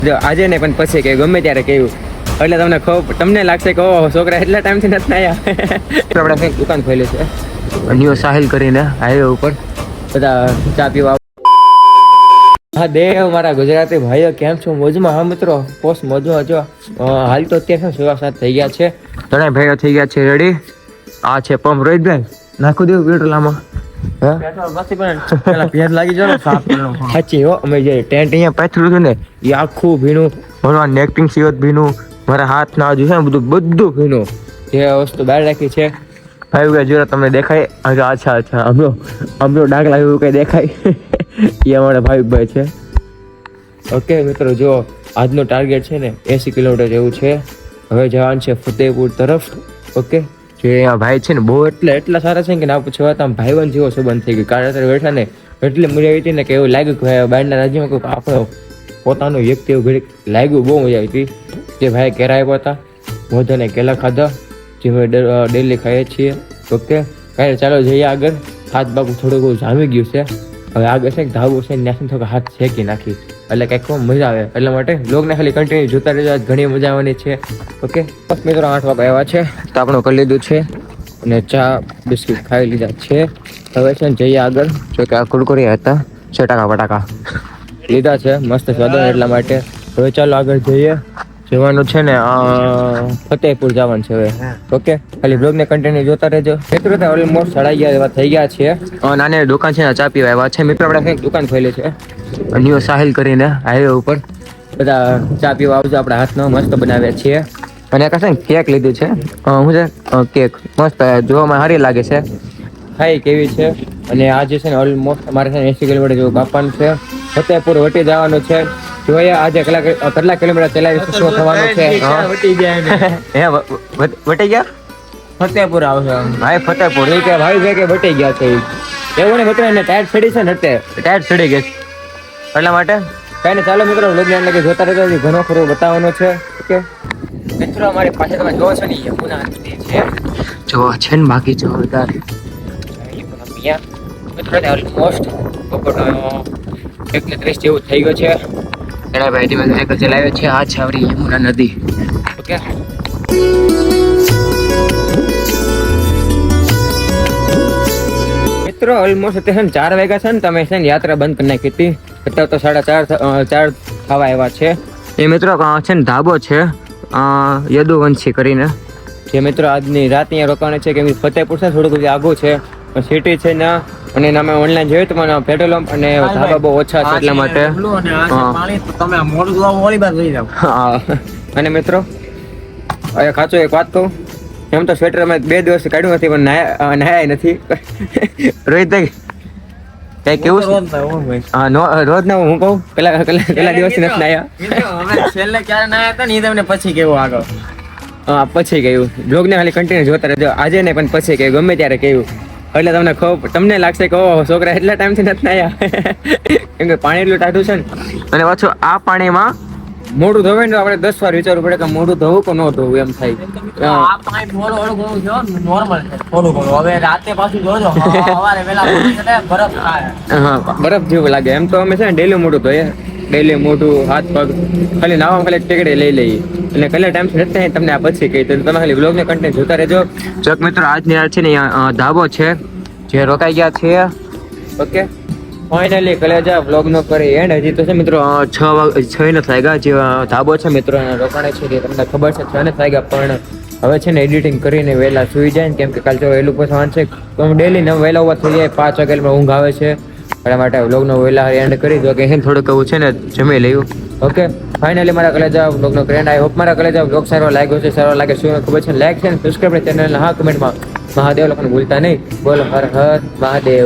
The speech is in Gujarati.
જો આજે નહીં પણ પછી કે ગમે ત્યારે કહ્યું એટલે તમને લાગશે કે ઓહો છોકરા એટલા ટાઈમથી નથી આવ્યા. આપણે કંઈક દુકાન ખોલી છે ન્યુ સાહિલ કરીને હાઈવે ઉપર બધા ચા પીવા. હા દેવ મારા ગુજરાતી ભાઈઓ કેમ છો? મોજમાં? હા મિત્રો પોસ્ટ મોજમાં. જો હાલ તો અત્યારે 7:15 થઈ ગયા છે. ઘણા ભાઈઓ થઈ ગયા છે રેડી. આ છે પંપ રોહિતભાઈ નાખું દેવું પેટ્રોલ આમાં. સાચી હો અમે જે ટેન્ટ અહીંયા પાથર્યું હતું ને એ આખું ભીનું ભણવાનું એક્ટિંગ સિવત ભીનું મારા હાથ ના હજુ છે ને બધું ભીનું. જે વસ્તુ બહાર રાખી છે ભાઈ જોરા તમને દેખાય. અચ્છા હમણાં ડાકલા એવું કઈ દેખાય એ અમારા ભાઈ છે. ઓકે મિત્રો જો આજનો ટાર્ગેટ છે ને 80 કિલોમીટર જેવું છે. હવે જવાનું છે ફતેહપુર તરફ. ઓકે જે અહીંયા ભાઈ છે ને બહુ એટલા સારા છે કે ના પૂછવા આમ ભાઈબંધ જેવો સંબંધ થઈ ગયો. કારણ અત્યારે બેઠા ને એટલે મજા આવી હતી ને કે એવું લાગ્યું કે બહારના રાજ્યમાં કોઈ આપણો પોતાનો વ્યક્તિ એવું ઘડી લાગ્યું. બહુ મજા આવી હતી. જે ભાઈ કેરા આવ્યા હતા મોઢાને કેલા ખાધા જે અમે ડેલી ખાઈએ છીએ. ઓકે કાંઈ ચાલો જઈએ આગળ. હાથ બાગું થોડું બહુ જામી ગયું છે. હવે આગળ છે ધાબુ છે ત્યાંથી થોડું હાથ શેકી નાખી એટલે કંઈક મજા આવે. એટલા માટે લોગને ખાલી કન્ટિન્યુ જોતા રહેજો. ઘણી મજા આવવાની છે. ઓકે બસ મિત્રો 8 વાગે આવ્યા છે તો આપણું કરી લીધું છે અને ચા બિસ્કિટ ખાઈ લીધા છે. હવે છે ને જઈએ આગળ. જો કે આ કુરકુરી હતા ચટાકા બટાકા લીધા છે મસ્ત સ્વાદ એટલા માટે. હવે ચાલો આગળ જઈએ. જવાનું છે ને ફતેહપુર જવાનું છે હવે. ઓકે ખાલી બ્લોગને કન્ટિન્યુ જોતા રહેજો. મિત્રો ઓલમોસ્ટ 11:30 થઈ ગયા છે. નાની દુકાન છે ને ચા પીવા આવ્યા છે. મિત્રો આપણે કંઈક દુકાન ખોલી છે ન્યુ સાહિલ કરીને હાઈવે ઉપર. બધા ચા પીવા આવજો. આપણે હાથનો મસ્ત બનાવ્યા છીએ. અને એક છે ને કેક લીધું છે. શું છે કેક મસ્ત જોવામાં સારી લાગે છે. ખાઈ કેવી છે. અને આજે છે ને ઓલમોસ્ટ અમારે છે ને 80 કિલોમીટર જેવું કાપવાનું છે. ફતેહપુર વટી જવાનું છે. જોઈએ આજે કેટલા કિલોમીટર ચલાવી શું થવાનું છે. વટી ગયા ફતેહપુર આવશે. ભાઈ ફતેહપુર એ કે ભાઈ કે વટી ગયા છે એવું ને મિત્રો. એને ટાયર ચડી છે ને ટાયર ચડી ગઈ એટલા માટે કઈ ને. ચાલો મિત્રો લોક લાગે જોતા રહેજો. ઘણો ખરો બતાવવાનો છે. ઓકે મિત્રો અમારી પાસે તમે જોવો છો ને યમુના નદી છે. જો છે ને બાકી જોરદાર મિત્રો ઓલમોસ્ટ 1:30 જેવું થઈ ગયું છે. એના ભાઈ ધીમે સાયકલ ચલાવે છે. આ છે આવડી યમુના નદી. ઓકે મિત્રો ઓલમોસ્ટ અત્યારે 4 વાગ્યા છે ને તમે છે ને યાત્રા બંધ કરી નાખી હતી. અત્યારે તો 4:30 થવા આવ્યા છે. એ મિત્રો છે ને ધાબો છે યદુવંશી કરીને. જે મિત્રો આજની રાત અહીંયા રોકાવાની છે કેમ કે ફતેહપુર છે થોડુંક બધું આગું છે સિટી છે ને. અને અમે ઓનલાઈન જોયું તો મને પેટ્રોલ પંપ અને ધાબા બહુ ઓછા છે એટલા માટે. અને મિત્રો ખાચો એક વાત કહું એમ તો સ્વેટર અમે 2 દિવસ કાઢ્યું નથી પણ નાયા નથી. રોહિતભાઈ કઈ કેવું રોજ ના હું કહું પેલા દિવસ નથી નાયા. છેલ્લે ક્યારે નાયા હતા ને એ તમને પછી કેવું આગળ. પછી કહ્યું બ્લોગને ખાલી કન્ટિન્યુ જોતા રહેજો. આજે નહીં પણ પછી કહ્યું ગમે ત્યારે કહ્યું એટલે તમને લાગશે કે ઓહો છોકરા એટલા ટાઈમથી નથી આવ્યા. કેમ કે પાણી એટલું ટાઢું છે ને. અને પાછું આ પાણીમાં મોઢું ધોવે ને આપણે 10 વાર વિચારવું પડે કે મોઢું ધોવું કે ન ધોવું એમ થાય. બરફ જેવું લાગે. એમ તો અમે છે ને ડેલી મોઢું ધોઈએ. ડેલી મોઢું હાથ પગ ખાલી નાવા ખાલી ટેકડે લઈ લઈએ. અને કેટલા ટાઈમ નથી તમને આ પછી કહી તો તમે ખાલી બ્લોગને કન્ટિન્યુ જોતા રહેજો. જો મિત્રો આજની રાત છે ને ધાબો છે જે રોકાઈ ગયા છે. ઓકે ફાઇનલી કલેજા બ્લોગનો કરી એન્ડ. હજી તો છે મિત્રો 6 ને થઈ ગયા જે ધાબો છે મિત્રો રોકાણે છે તમને ખબર છે 6 ને થઈ ગયા. પણ હવે છે ને એડિટિંગ કરીને વહેલા સુઈ જાય ને કેમ કે કાલે જો વહેલું પસંદ છે તો ડેલી વહેલા ઉભા થઈ જાય 5 વાગે ઊંઘ આવે છે. એટલા માટે બ્લોગનો વહેલા એન્ડ કરી દો કે થોડુંક એવું છે ને જમી લેવું. ઓકે ફાઇનલી મારા કલેજા બ્લોગનો ફ્રેન્ડ આઈ હોપ મારા કલેજા બ્લોગ સારો લાગ્યો છે. સારો લાગે શું ખબર છે લાઈક છે સબસ્ક્રાઈબ ચેનલ. હા કમેન્ટમાં મહાદેવ લોકોને ભૂલતા નહીં. બોલો હર હર મહાદેવ.